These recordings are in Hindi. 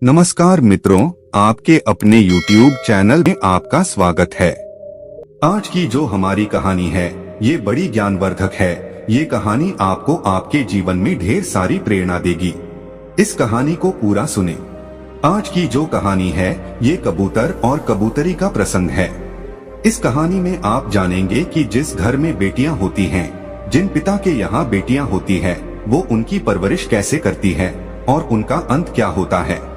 नमस्कार मित्रों, आपके अपने YouTube चैनल में आपका स्वागत है। आज की जो हमारी कहानी है ये बड़ी ज्ञानवर्धक है। ये कहानी आपको आपके जीवन में ढेर सारी प्रेरणा देगी। इस कहानी को पूरा सुने। आज की जो कहानी है ये कबूतर और कबूतरी का प्रसंग है। इस कहानी में आप जानेंगे कि जिस घर में बेटियां होती हैं, जिन पिता के यहाँ बेटियां होती है, वो उनकी परवरिश कैसे करती है और उनका अंत क्या होता है।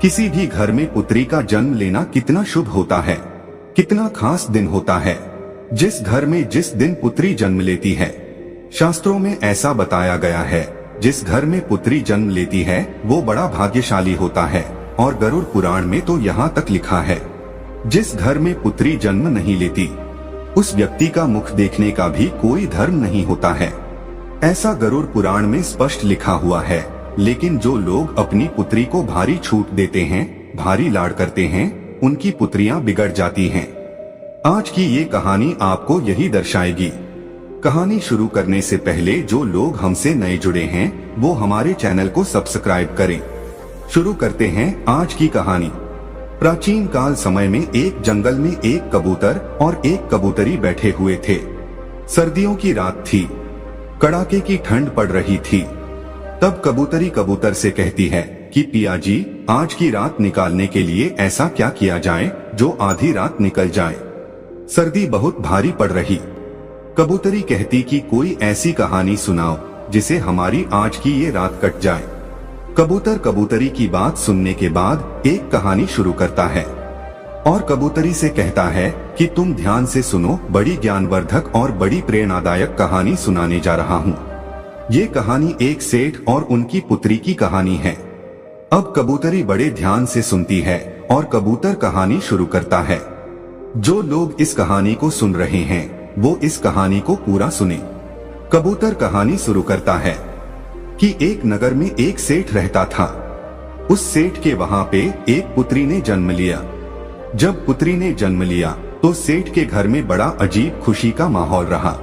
किसी भी घर में पुत्री का जन्म लेना कितना शुभ होता है, कितना खास दिन होता है। जिस घर में जिस दिन पुत्री जन्म लेती है, शास्त्रों में ऐसा बताया गया है, जिस घर में पुत्री जन्म लेती है वो बड़ा भाग्यशाली होता है। और गरुड़ पुराण में तो यहाँ तक लिखा है, जिस घर में पुत्री जन्म नहीं लेती उस व्यक्ति का मुख देखने का भी कोई धर्म नहीं होता है। ऐसा गरुड़ पुराण में स्पष्ट लिखा हुआ है। लेकिन जो लोग अपनी पुत्री को भारी छूट देते हैं, भारी लाड़ करते हैं, उनकी पुत्रियां बिगड़ जाती हैं। आज की ये कहानी आपको यही दर्शाएगी। कहानी शुरू करने से पहले जो लोग हमसे नए जुड़े हैं वो हमारे चैनल को सब्सक्राइब करें। शुरू करते हैं आज की कहानी। प्राचीन काल समय में एक जंगल में एक कबूतर और एक कबूतरी बैठे हुए थे। सर्दियों की रात थी, कड़ाके की ठंड पड़ रही थी। तब कबूतरी कबूतर से कहती है कि पिया जी, आज की रात निकालने के लिए ऐसा क्या किया जाए जो आधी रात निकल जाए। सर्दी बहुत भारी पड़ रही। कबूतरी कहती कि कोई ऐसी कहानी सुनाओ जिसे हमारी आज की ये रात कट जाए। कबूतर कबूतरी की बात सुनने के बाद एक कहानी शुरू करता है और कबूतरी से कहता है कि तुम ध्यान से सुनो, बड़ी ज्ञानवर्धक और बड़ी प्रेरणादायक कहानी सुनाने जा रहा हूँ। ये कहानी एक सेठ और उनकी पुत्री की कहानी है। अब कबूतरी बड़े ध्यान से सुनती है और कबूतर कहानी शुरू करता है। जो लोग इस कहानी को सुन रहे हैं वो इस कहानी को पूरा सुने। कबूतर कहानी शुरू करता है कि एक नगर में एक सेठ रहता था। उस सेठ के वहां पे एक पुत्री ने जन्म लिया। जब पुत्री ने जन्म लिया तो सेठ के घर में बड़ा अजीब खुशी का माहौल रहा।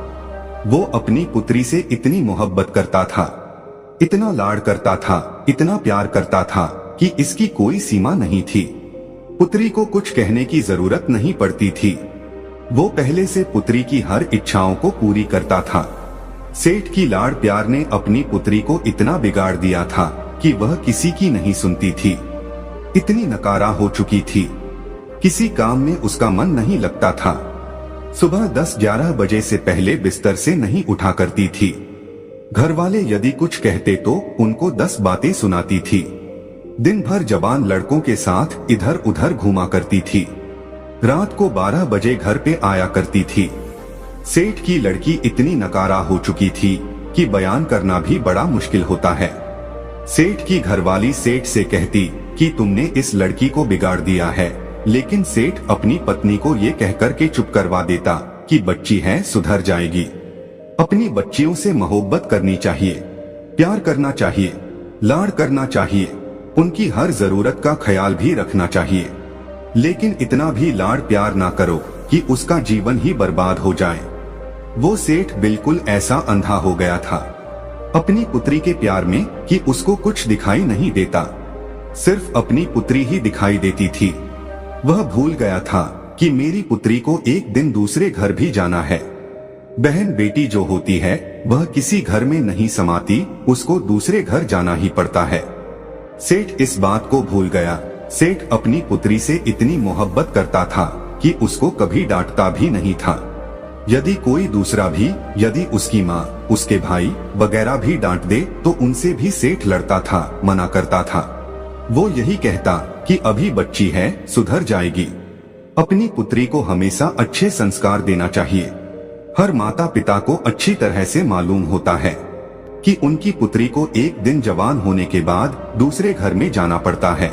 वो अपनी पुत्री से इतनी मोहब्बत करता था, इतना लाड़ करता था, इतना प्यार करता था कि इसकी कोई सीमा नहीं थी। पुत्री को कुछ कहने की जरूरत नहीं पड़ती थी। वो पहले से पुत्री की हर इच्छाओं को पूरी करता था। सेठ की लाड़ प्यार ने अपनी पुत्री को इतना बिगाड़ दिया था कि वह किसी की नहीं सुनती थी। इतनी नकारा हो चुकी थी, किसी काम में उसका मन नहीं लगता था। सुबह 10-11 बजे से पहले बिस्तर से नहीं उठा करती थी। घर वाले यदि कुछ कहते तो उनको 10 बातें सुनाती थी। दिन भर जवान लड़कों के साथ इधर उधर घूमा करती थी। रात को 12 बजे घर पे आया करती थी। सेठ की लड़की इतनी नकारा हो चुकी थी कि बयान करना भी बड़ा मुश्किल होता है। सेठ की घरवाली सेठ से कहती कि तुमने इस लड़की को बिगाड़ दिया है, लेकिन सेठ अपनी पत्नी को ये कहकर के चुप करवा देता कि बच्ची है, सुधर जाएगी। अपनी बच्चियों से मोहब्बत करनी चाहिए, प्यार करना चाहिए, लाड़ करना चाहिए, उनकी हर जरूरत का ख्याल भी रखना चाहिए। लेकिन इतना भी लाड़ प्यार ना करो कि उसका जीवन ही बर्बाद हो जाए। वो सेठ बिल्कुल ऐसा अंधा हो गया था अपनी पुत्री के प्यार में कि उसको कुछ दिखाई नहीं देता, सिर्फ अपनी पुत्री ही दिखाई देती थी। वह भूल गया था कि मेरी पुत्री को एक दिन दूसरे घर भी जाना है। बहन बेटी जो होती है वह किसी घर में नहीं समाती, उसको दूसरे घर जाना ही पड़ता है। सेठ इस बात को भूल गया। सेठ अपनी पुत्री से इतनी मोहब्बत करता था कि उसको कभी डांटता भी नहीं था। यदि कोई दूसरा भी, यदि उसकी माँ, उसके भाई वगैरह भी डांट दे तो उनसे भी सेठ लड़ता था, मना करता था। वो यही कहता कि अभी बच्ची है, सुधर जाएगी। अपनी पुत्री को हमेशा अच्छे संस्कार देना चाहिए। हर माता पिता को अच्छी तरह से मालूम होता है कि उनकी पुत्री को एक दिन जवान होने के बाद दूसरे घर में जाना पड़ता है।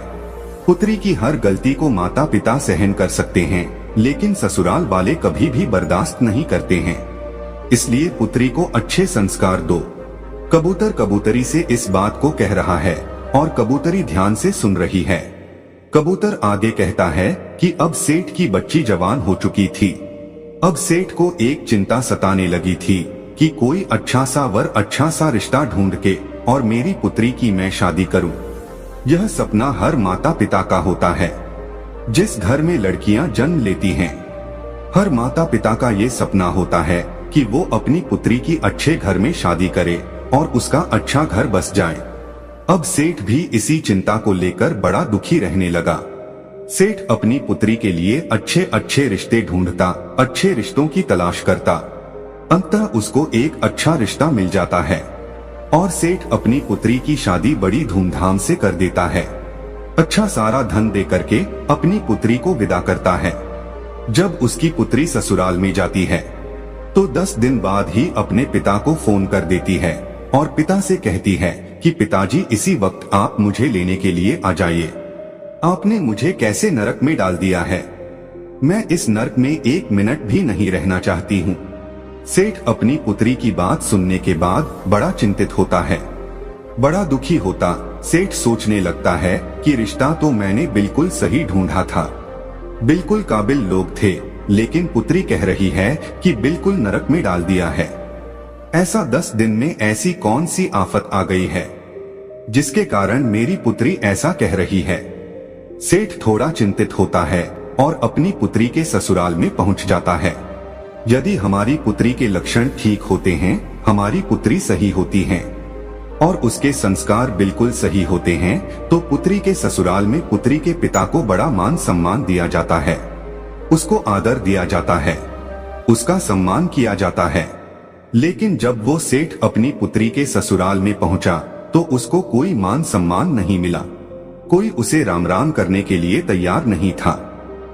पुत्री की हर गलती को माता पिता सहन कर सकते हैं, लेकिन ससुराल वाले कभी भी बर्दाश्त नहीं करते हैं। इसलिए पुत्री को अच्छे संस्कार दो। कबूतर कबूतरी से इस बात को कह रहा है और कबूतरी ध्यान से सुन रही है। कबूतर आगे कहता है कि अब सेठ की बच्ची जवान हो चुकी थी। अब सेठ को एक चिंता सताने लगी थी कि कोई अच्छा सा वर, अच्छा सा रिश्ता ढूंढ के और मेरी पुत्री की मैं शादी करूं। यह सपना हर माता पिता का होता है जिस घर में लड़कियां जन्म लेती हैं। हर माता पिता का ये सपना होता है कि वो अपनी पुत्री की अच्छे घर में शादी करे और उसका अच्छा घर बस जाए। अब सेठ भी इसी चिंता को लेकर बड़ा दुखी रहने लगा। सेठ अपनी पुत्री के लिए अच्छे अच्छे रिश्ते ढूंढता, अच्छे रिश्तों की तलाश करता। अंततः उसको एक अच्छा रिश्ता मिल जाता है और सेठ अपनी पुत्री की शादी बड़ी धूमधाम से कर देता है। अच्छा सारा धन दे करके अपनी पुत्री को विदा करता है। जब उसकी पुत्री ससुराल में जाती है तो 10 दिन बाद ही अपने पिता को फोन कर देती है और पिता से कहती है कि पिताजी इसी वक्त आप मुझे लेने के लिए आ जाइए। आपने मुझे कैसे नरक में डाल दिया है, मैं इस नरक में 1 मिनट भी नहीं रहना चाहती हूँ। सेठ अपनी पुत्री की बात सुनने के बाद बड़ा चिंतित होता है, बड़ा दुखी होता। सेठ सोचने लगता है कि रिश्ता तो मैंने बिल्कुल सही ढूंढा था, बिल्कुल काबिल लोग थे, लेकिन पुत्री कह रही है कि बिल्कुल नरक में डाल दिया है। ऐसा 10 दिन में ऐसी कौन सी आफत आ गई है जिसके कारण मेरी पुत्री ऐसा कह रही है। सेठ थोड़ा चिंतित होता है और अपनी पुत्री के ससुराल में पहुंच जाता है। यदि हमारी पुत्री के लक्षण ठीक होते हैं, हमारी पुत्री सही होती है और उसके संस्कार बिल्कुल सही होते हैं, तो पुत्री के ससुराल में पुत्री के पिता को बड़ा मान सम्मान दिया जाता है, उसको आदर दिया जाता है, उसका सम्मान किया जाता है। लेकिन जब वो सेठ अपनी पुत्री के ससुराल में पहुंचा तो उसको कोई मान सम्मान नहीं मिला। कोई उसे राम राम करने के लिए तैयार नहीं था,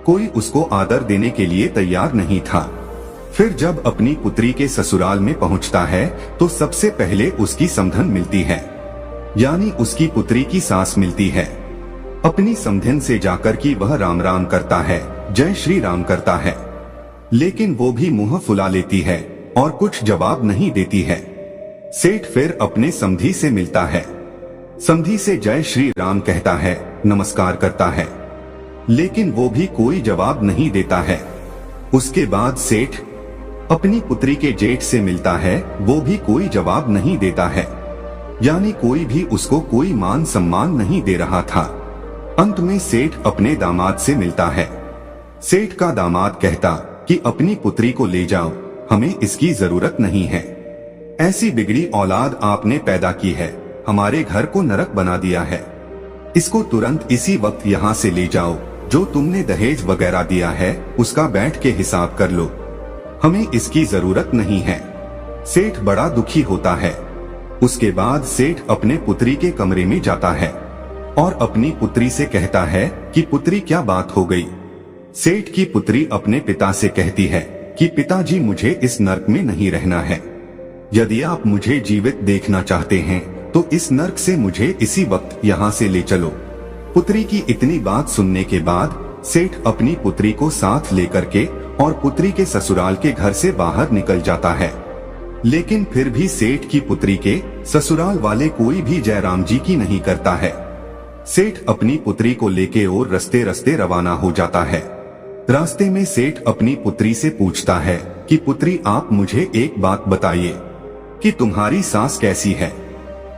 कोई उसको आदर देने के लिए तैयार नहीं था। फिर जब अपनी पुत्री के ससुराल में पहुंचता है तो सबसे पहले उसकी समधन मिलती है, यानी उसकी पुत्री की सास मिलती है। अपनी समधन से जाकर की वह राम राम करता है, जय श्री राम करता है, लेकिन वो भी मुंह फुला लेती है और कुछ जवाब नहीं देती है। सेठ फिर अपने समधी से मिलता है, समधी से जय श्री राम कहता है, नमस्कार करता है, लेकिन वो भी कोई जवाब नहीं देता है। उसके बाद सेठ अपनी पुत्री के जेठ से मिलता है, वो भी कोई जवाब नहीं देता है, यानी कोई भी उसको कोई मान सम्मान नहीं दे रहा था। अंत में सेठ अपने दामाद से मिलता है। सेठ का दामाद कहता कि अपनी पुत्री को ले जाओ, हमें इसकी जरूरत नहीं है। ऐसी बिगड़ी औलाद आपने पैदा की है, हमारे घर को नरक बना दिया है। इसको तुरंत इसी वक्त यहाँ से ले जाओ, जो तुमने दहेज वगैरह दिया है उसका बैठ के हिसाब कर लो, हमें इसकी जरूरत नहीं है। सेठ बड़ा दुखी होता है। उसके बाद सेठ अपने पुत्री के कमरे में जाता है और अपनी पुत्री से कहता है कि पुत्री क्या बात हो गई। सेठ की पुत्री अपने पिता से कहती है कि पिताजी मुझे इस नर्क में नहीं रहना है, यदि आप मुझे जीवित देखना चाहते हैं तो इस नर्क से मुझे इसी वक्त यहाँ से ले चलो। पुत्री की इतनी बात सुनने के बाद सेठ अपनी पुत्री को साथ लेकर के और पुत्री के ससुराल के घर से बाहर निकल जाता है। लेकिन फिर भी सेठ की पुत्री के ससुराल वाले कोई भी जयराम जी की नहीं करता है। सेठ अपनी पुत्री को लेके और रस्ते रस्ते रवाना हो जाता है। रास्ते में सेठ अपनी पुत्री से पूछता है कि पुत्री आप मुझे एक बात बताइए कि तुम्हारी सास कैसी है।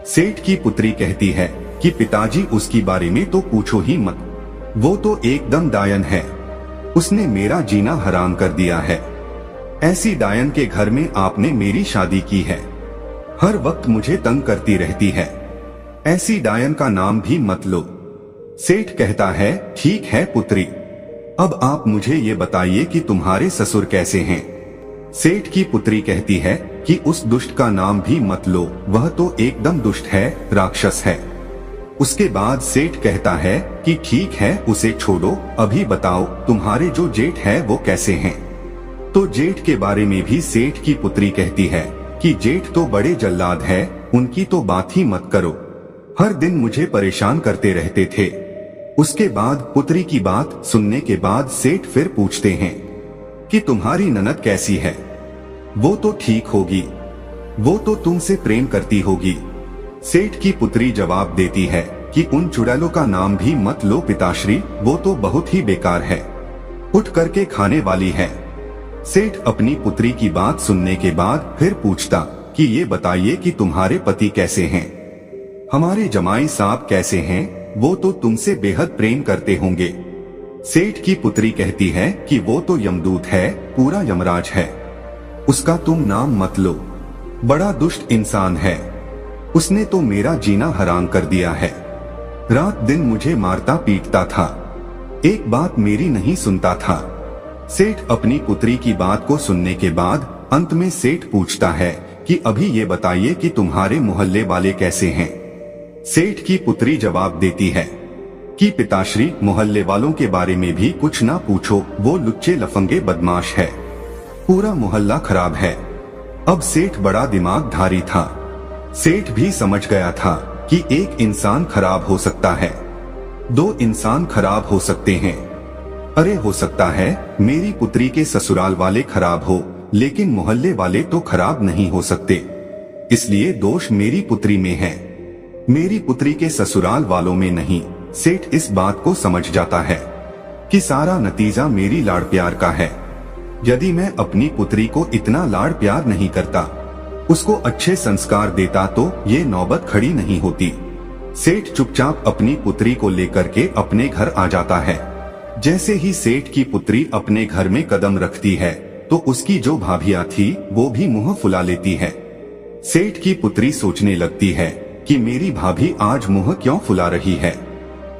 सेठ की पुत्री कहती है कि पिताजी उसकी बारे में तो पूछो ही मत, वो तो एकदम डायन है, उसने मेरा जीना हराम कर दिया है। ऐसी डायन के घर में आपने मेरी शादी की है, हर वक्त मुझे तंग करती रहती है, ऐसी डायन का नाम भी मत लो। सेठ कहता है ठीक है पुत्री, अब आप मुझे ये बताइए कि तुम्हारे ससुर कैसे हैं। सेठ की पुत्री कहती है कि उस दुष्ट का नाम भी मत लो, वह तो एकदम दुष्ट है, राक्षस है। उसके बाद सेठ कहता है कि ठीक है उसे छोड़ो, अभी बताओ तुम्हारे जो जेठ है वो कैसे हैं। तो जेठ के बारे में भी सेठ की पुत्री कहती है कि जेठ तो बड़े जल्लाद है, उनकी तो बात ही मत करो, हर दिन मुझे परेशान करते रहते थे। उसके बाद पुत्री की बात सुनने के बाद सेठ फिर पूछते हैं कि तुम्हारी ननद कैसी है। वो तो ठीक होगी, वो तो तुमसे प्रेम करती होगी। सेठ की पुत्री जवाब देती है कि उन चुड़ैलों का नाम भी मत लो पिताश्री, वो तो बहुत ही बेकार है, उठ करके खाने वाली है। सेठ अपनी पुत्री की बात सुनने के बाद फिर पूछता कि ये बताइए कि तुम्हारे पति कैसे हैं, हमारे जमाई साहब कैसे हैं, वो तो तुमसे बेहद प्रेम करते होंगे। सेठ की पुत्री कहती है कि वो तो यमदूत है, पूरा यमराज है, उसका तुम नाम मत लो, बड़ा दुष्ट इंसान है, उसने तो मेरा जीना हराम कर दिया है, रात दिन मुझे मारता पीटता था, एक बात मेरी नहीं सुनता था। सेठ अपनी पुत्री की बात को सुनने के बाद अंत में सेठ पूछता है कि अभी ये बताइए कि तुम्हारे मोहल्ले वाले कैसे हैं। सेठ की पुत्री जवाब देती है कि पिताश्री, मोहल्ले वालों के बारे में भी कुछ ना पूछो, वो लुच्चे लफंगे बदमाश है, पूरा मोहल्ला खराब है। अब सेठ बड़ा दिमागधारी था, सेठ भी समझ गया था कि एक इंसान खराब हो सकता है, दो इंसान खराब हो सकते हैं, अरे हो सकता है मेरी पुत्री के ससुराल वाले खराब हो, लेकिन मोहल्ले वाले तो खराब नहीं हो सकते, इसलिए दोष मेरी पुत्री में है, मेरी पुत्री के ससुराल वालों में नहीं। सेठ इस बात को समझ जाता है कि सारा नतीजा मेरी लाड़ प्यार का है। यदि मैं अपनी पुत्री को इतना लाड़ प्यार नहीं करता, उसको अच्छे संस्कार देता, तो ये नौबत खड़ी नहीं होती। सेठ चुपचाप अपनी पुत्री को लेकर के अपने घर आ जाता है। जैसे ही सेठ की पुत्री अपने घर में कदम रखती है तो उसकी जो भाभियां थी वो भी मुंह फुला लेती है। सेठ की पुत्री सोचने लगती है कि मेरी भाभी आज मुंह क्यों फुला रही है,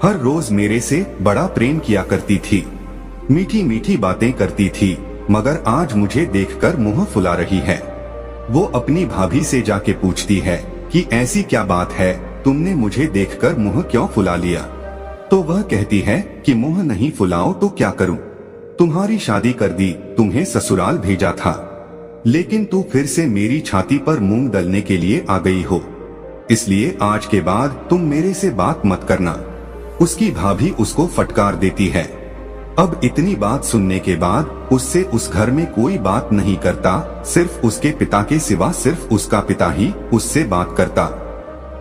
हर रोज मेरे से बड़ा प्रेम किया करती थी, मीठी मीठी बातें करती थी, मगर आज मुझे देखकर मुंह फुला रही है। वो अपनी भाभी से जाके पूछती है कि ऐसी क्या बात है, तुमने मुझे देखकर मुंह क्यों फुला लिया? तो वह कहती है कि मुंह नहीं फुलाओ तो क्या करूं, तुम्हारी शादी कर दी, तुम्हें ससुराल भेजा था, लेकिन तू फिर से मेरी छाती पर मूंग दलने के लिए आ गई हो, इसलिए आज के बाद तुम मेरे से बात मत करना। उसकी भाभी उसको फटकार देती है। अब इतनी बात सुनने के बाद उससे उस घर में कोई बात नहीं करता, सिर्फ उसके पिता के सिवा सिर्फ उसका पिता ही उससे बात करता।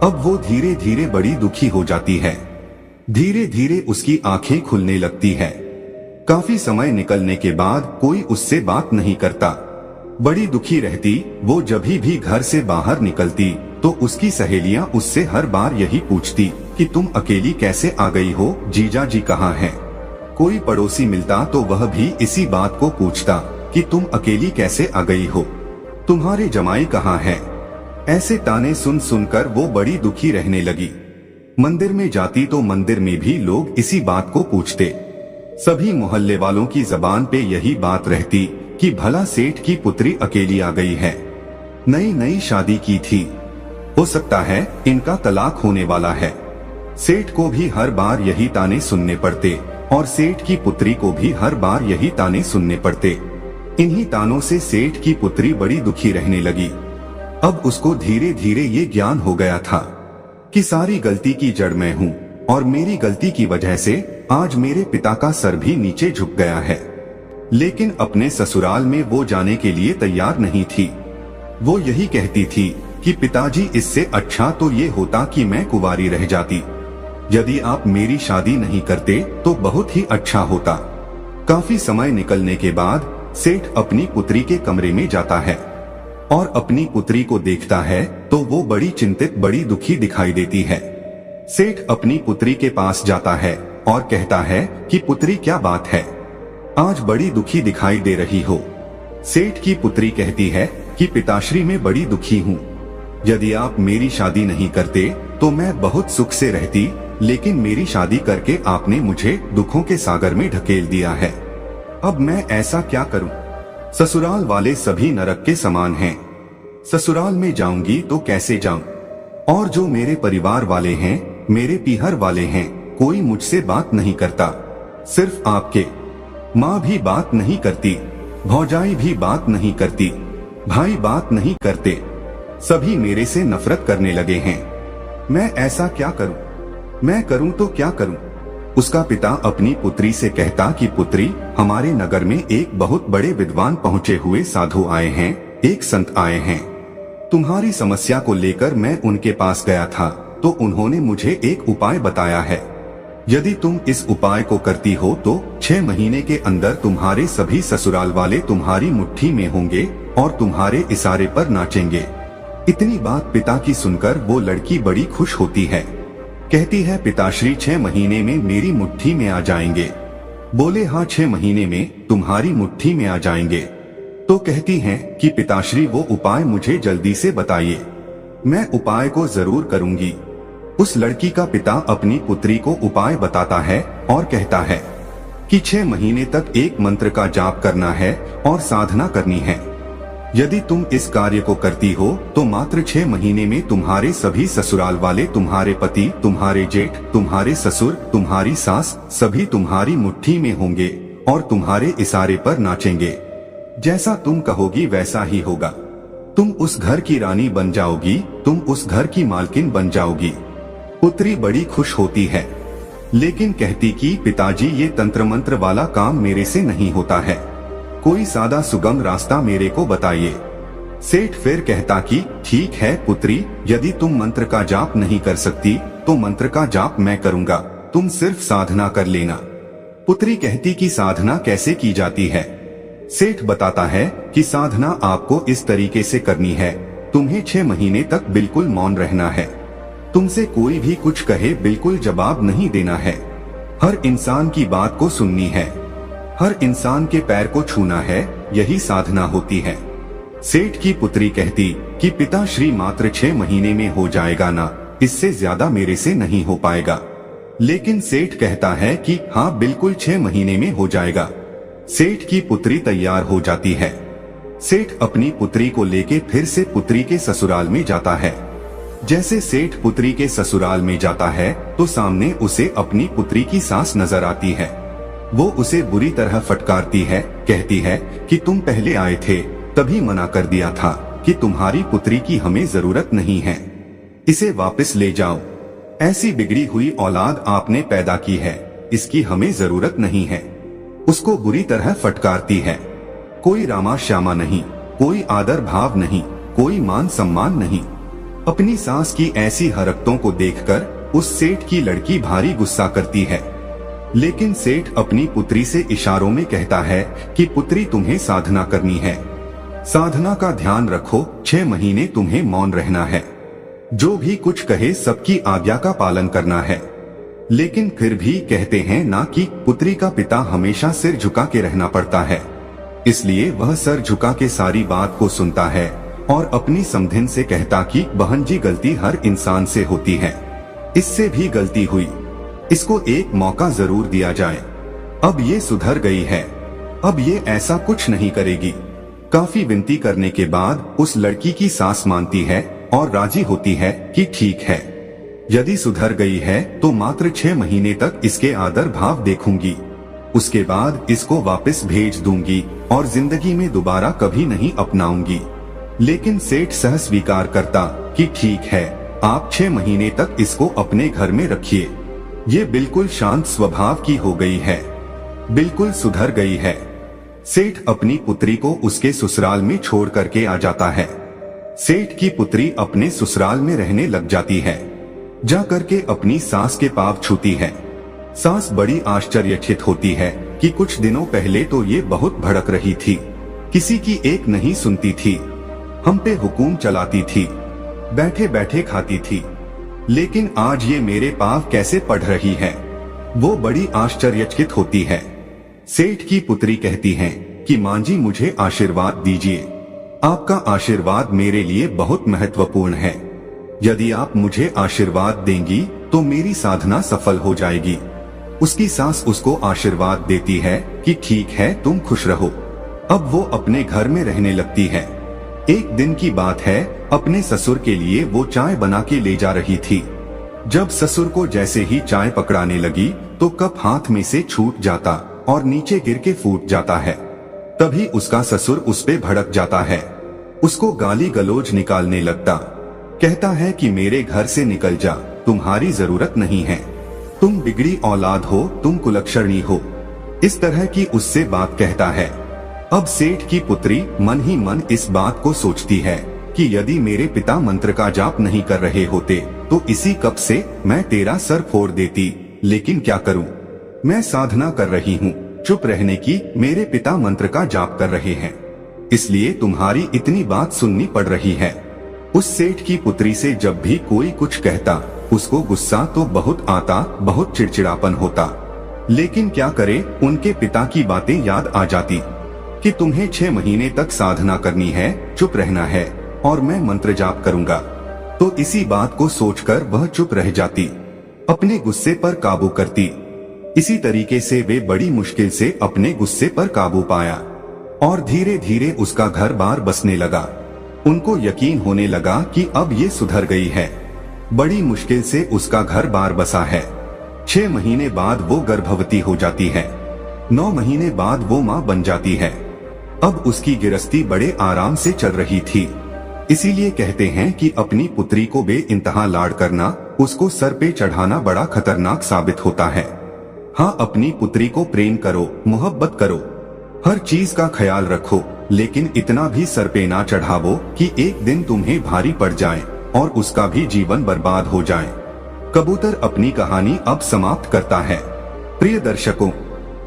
अब वो धीरे धीरे बड़ी दुखी हो जाती है, धीरे धीरे उसकी आंखें खुलने लगती है। काफी समय निकलने के बाद कोई उससे बात नहीं करता, बड़ी दुखी रहती। वो जब भी घर से बाहर निकलती तो उसकी सहेलियां उससे हर बार यही पूछती कि तुम अकेली कैसे आ गई हो, जीजा जी कहाँ हैं? कोई पड़ोसी मिलता तो वह भी इसी बात को पूछता कि तुम अकेली कैसे आ गई हो, तुम्हारे जमाई कहाँ हैं? ऐसे ताने सुन सुनकर वो बड़ी दुखी रहने लगी। मंदिर में जाती तो मंदिर में भी लोग इसी बात को पूछते। सभी मोहल्ले वालों की जबान पे यही बात रहती कि भला सेठ की पुत्री अकेली आ गई है, नई नई शादी की थी, हो सकता है इनका तलाक होने वाला है। सेठ को भी हर बार यही ताने सुनने पड़ते और सेठ की पुत्री को भी हर बार यही ताने सुनने पड़ते। इन्हीं तानों से सेठ की पुत्री बड़ी दुखी रहने लगी। अब उसको धीरे धीरे ये ज्ञान हो गया था कि सारी गलती की जड़ मैं हूँ और मेरी गलती की वजह से आज मेरे पिता का सर भी नीचे झुक गया है। लेकिन अपने ससुराल में वो जाने के लिए तैयार नहीं थी। वो यही कहती थी कि पिताजी, इससे अच्छा तो ये होता कि मैं कुंवारी रह जाती, यदि आप मेरी शादी नहीं करते तो बहुत ही अच्छा होता। काफी समय निकलने के बाद सेठ अपनी पुत्री के कमरे में जाता है और अपनी पुत्री को देखता है तो वो बड़ी चिंतित, बड़ी दुखी दिखाई देती है। सेठ अपनी पुत्री के पास जाता है और कहता है कि पुत्री, क्या बात है, आज बड़ी दुखी दिखाई दे रही हो। सेठ की पुत्री कहती है कि पिताश्री, मैं बड़ी दुखी हूँ, यदि आप मेरी शादी नहीं करते तो मैं बहुत सुख से रहती, लेकिन मेरी शादी करके आपने मुझे दुखों के सागर में ढकेल दिया है। अब मैं ऐसा क्या करूं? ससुराल वाले सभी नरक के समान हैं। ससुराल में जाऊंगी तो कैसे जाऊं? और जो मेरे परिवार वाले हैं, मेरे पीहर वाले हैं, कोई मुझसे बात नहीं करता। सिर्फ आपके माँ भी बात नहीं करती, भौजाई भी बात नहीं करती, भाई बात नहीं करते, सभी मेरे से नफरत करने लगे हैं। मैं ऐसा क्या करूं? मैं करूं तो क्या करूं? उसका पिता अपनी पुत्री से कहता कि पुत्री, हमारे नगर में एक बहुत बड़े विद्वान पहुंचे हुए साधु आए हैं, एक संत आए हैं। तुम्हारी समस्या को लेकर मैं उनके पास गया था तो उन्होंने मुझे एक उपाय बताया है। यदि तुम इस उपाय को करती हो तो 6 महीने के अंदर तुम्हारे सभी ससुराल वाले तुम्हारी मुट्ठी में होंगे और तुम्हारे इशारे पर नाचेंगे। इतनी बात पिता की सुनकर वो लड़की बड़ी खुश होती है। कहती है पिताश्री 6 महीने में मेरी मुट्ठी में आ जाएंगे। बोले हाँ 6 महीने में तुम्हारी मुट्ठी में आ जाएंगे। तो कहती हैं कि पिताश्री वो उपाय मुझे जल्दी से बताइए, मैं उपाय को जरूर करूंगी। उस लड़की का पिता अपनी पुत्री को उपाय बताता है और कहता है कि 6 महीने तक एक मंत्र का जाप करना है और साधना करनी है। यदि तुम इस कार्य को करती हो तो मात्र 6 महीने में तुम्हारे सभी ससुराल वाले, तुम्हारे पति, तुम्हारे जेठ, तुम्हारे ससुर, तुम्हारी सास, सभी तुम्हारी मुट्ठी में होंगे और तुम्हारे इशारे पर नाचेंगे। जैसा तुम कहोगी वैसा ही होगा। तुम उस घर की रानी बन जाओगी, तुम उस घर की मालकिन बन जाओगी। पुत्री बड़ी खुश होती है, लेकिन कहती कि पिताजी ये तंत्र मंत्र वाला काम मेरे से नहीं होता है, कोई सादा सुगम रास्ता मेरे को बताइए। सेठ फिर कहता कि ठीक है पुत्री, यदि तुम मंत्र का जाप नहीं कर सकती तो मंत्र का जाप मैं करूंगा, तुम सिर्फ साधना कर लेना। पुत्री कहती कि साधना कैसे की जाती है? सेठ बताता है कि साधना आपको इस तरीके से करनी है, तुम्हें 6 महीने तक बिल्कुल मौन रहना है। तुमसे कोई भी कुछ कहे बिल्कुल जवाब नहीं देना है। हर इंसान की बात को सुननी है, हर इंसान के पैर को छूना है, यही साधना होती है। सेठ की पुत्री कहती कि पिताश्री मात्र 6 महीने में हो जाएगा ना, इससे ज्यादा मेरे से नहीं हो पाएगा। लेकिन सेठ कहता है कि हाँ बिल्कुल 6 महीने में हो जाएगा। सेठ की पुत्री तैयार हो जाती है। सेठ अपनी पुत्री को लेके फिर से पुत्री के ससुराल में जाता है। जैसे सेठ पुत्री के ससुराल में जाता है तो सामने उसे अपनी पुत्री की सास नजर आती है। वो उसे बुरी तरह फटकारती है, कहती है कि तुम पहले आए थे तभी मना कर दिया था कि तुम्हारी पुत्री की हमें जरूरत नहीं है, इसे वापस ले जाओ। ऐसी बिगड़ी हुई औलाद आपने पैदा की है, इसकी हमें जरूरत नहीं है। उसको बुरी तरह फटकारती है। कोई रामा श्यामा नहीं, कोई आदर भाव नहीं, कोई मान सम्मान नहीं। अपनी सास की ऐसी हरकतों को देखकर उस सेठ की लड़की भारी गुस्सा करती है। लेकिन सेठ अपनी पुत्री से इशारों में कहता है कि पुत्री तुम्हें साधना करनी है, साधना का ध्यान रखो, 6 महीने तुम्हें मौन रहना है, जो भी कुछ कहे सबकी आज्ञा का पालन करना है। लेकिन फिर भी कहते हैं ना कि पुत्री का पिता हमेशा सिर झुका के रहना पड़ता है, इसलिए वह सर झुका के सारी बात को सुनता है और अपनी समधिन से कहता कि बहन जी गलती हर इंसान से होती है, इससे भी गलती हुई, इसको एक मौका जरूर दिया जाए। अब ये सुधर गई है, अब ये ऐसा कुछ नहीं करेगी। काफी विनती करने के बाद उस लड़की की सास मानती है और राजी होती है कि ठीक है, यदि सुधर गई है तो मात्र 6 महीने तक इसके आदर भाव देखूंगी, उसके बाद इसको वापस भेज दूंगी और जिंदगी में दोबारा कभी नहीं अपनाऊंगी। लेकिन सेठ सह स्वीकार करता कि ठीक है, आप 6 महीने तक इसको अपने घर में रखिए। ये बिल्कुल शांत स्वभाव की हो गई है, बिल्कुल सुधर गई है। सेठ अपनी पुत्री को उसके ससुराल में छोड़ करके आ जाता है। सेठ की पुत्री अपने ससुराल में रहने लग जाती है। जा करके अपनी सास के पांव छूती है। सास बड़ी आश्चर्यचकित होती है कि कुछ दिनों पहले तो ये बहुत भड़क रही थी, किसी की एक नहीं सुनती थी, हम पे हुकुम चलाती थी, बैठे बैठे खाती थी, लेकिन आज ये मेरे पांव कैसे पढ़ रही है। वो बड़ी आश्चर्यचकित होती है। सेठ की पुत्री कहती है कि मां जी मुझे आशीर्वाद दीजिए, आपका आशीर्वाद मेरे लिए बहुत महत्वपूर्ण है। यदि आप मुझे आशीर्वाद देंगी तो मेरी साधना सफल हो जाएगी। उसकी सास उसको आशीर्वाद देती है कि ठीक है, तुम खुश रहो। अब वो अपने घर में रहने लगती है। एक दिन की बात है, अपने ससुर के लिए वो चाय बना के ले जा रही थी। जब ससुर को जैसे ही चाय पकड़ाने लगी तो कप हाथ में से छूट जाता और नीचे गिर के फूट जाता है। तभी उसका ससुर उस पे भड़क जाता है, उसको गाली गलौज निकालने लगता। कहता है कि मेरे घर से निकल जा, तुम्हारी जरूरत नहीं है, तुम बिगड़ी औलाद हो, तुम कुलक्षणी हो। इस तरह की उससे बात कहता है। अब सेठ की पुत्री मन ही मन इस बात को सोचती है कि यदि मेरे पिता मंत्र का जाप नहीं कर रहे होते तो इसी कप से मैं तेरा सर फोड़ देती, लेकिन क्या करूं, मैं साधना कर रही हूं, चुप रहने की, मेरे पिता मंत्र का जाप कर रहे हैं, इसलिए तुम्हारी इतनी बात सुननी पड़ रही है। उस सेठ की पुत्री से जब भी कोई कुछ कहता उसको गुस्सा तो बहुत आता, बहुत चिड़चिड़ापन होता। लेकिन क्या करे, उनके पिता की बातें याद आ जाती कि तुम्हें 6 महीने तक साधना करनी है, चुप रहना है और मैं मंत्र जाप करूंगा। तो इसी बात को सोचकर वह चुप रह जाती, अपने गुस्से पर काबू करती। इसी तरीके से वे बड़ी मुश्किल से अपने गुस्से पर काबू पाया और धीरे धीरे उसका घर बार बसने लगा। उनको यकीन होने लगा कि अब ये सुधर गई है। बड़ी मुश्किल से उसका घर बार बसा है। 6 महीने बाद वो गर्भवती हो जाती है। 9 महीने बाद वो माँ बन जाती है। अब उसकी गृहस्थी बड़े आराम से चल रही थी। इसीलिए कहते हैं कि अपनी पुत्री को बेइंतहा लाड करना, उसको सर पे चढ़ाना बड़ा खतरनाक साबित होता है। हाँ, अपनी पुत्री को प्रेम करो, मोहब्बत करो, हर चीज का ख्याल रखो, लेकिन इतना भी सर पे ना चढ़ावो कि एक दिन तुम्हें भारी पड़ जाए और उसका भी जीवन बर्बाद हो जाए। कबूतर अपनी कहानी अब समाप्त करता है। प्रिय दर्शकों,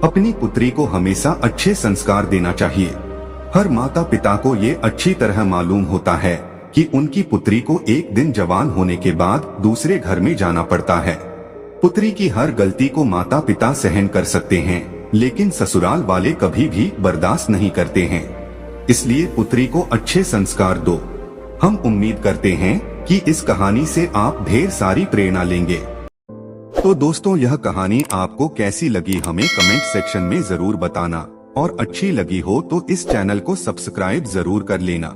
अपनी पुत्री को हमेशा अच्छे संस्कार देना चाहिए। हर माता पिता को ये अच्छी तरह मालूम होता है कि उनकी पुत्री को एक दिन जवान होने के बाद दूसरे घर में जाना पड़ता है। पुत्री की हर गलती को माता पिता सहन कर सकते हैं, लेकिन ससुराल वाले कभी भी बर्दाश्त नहीं करते हैं। इसलिए पुत्री को अच्छे संस्कार दो। हम उम्मीद करते हैं कि इस कहानी से आप ढेर सारी प्रेरणा लेंगे। तो दोस्तों, यह कहानी आपको कैसी लगी हमें कमेंट सेक्शन में जरूर बताना, और अच्छी लगी हो तो इस चैनल को सब्सक्राइब जरूर कर लेना।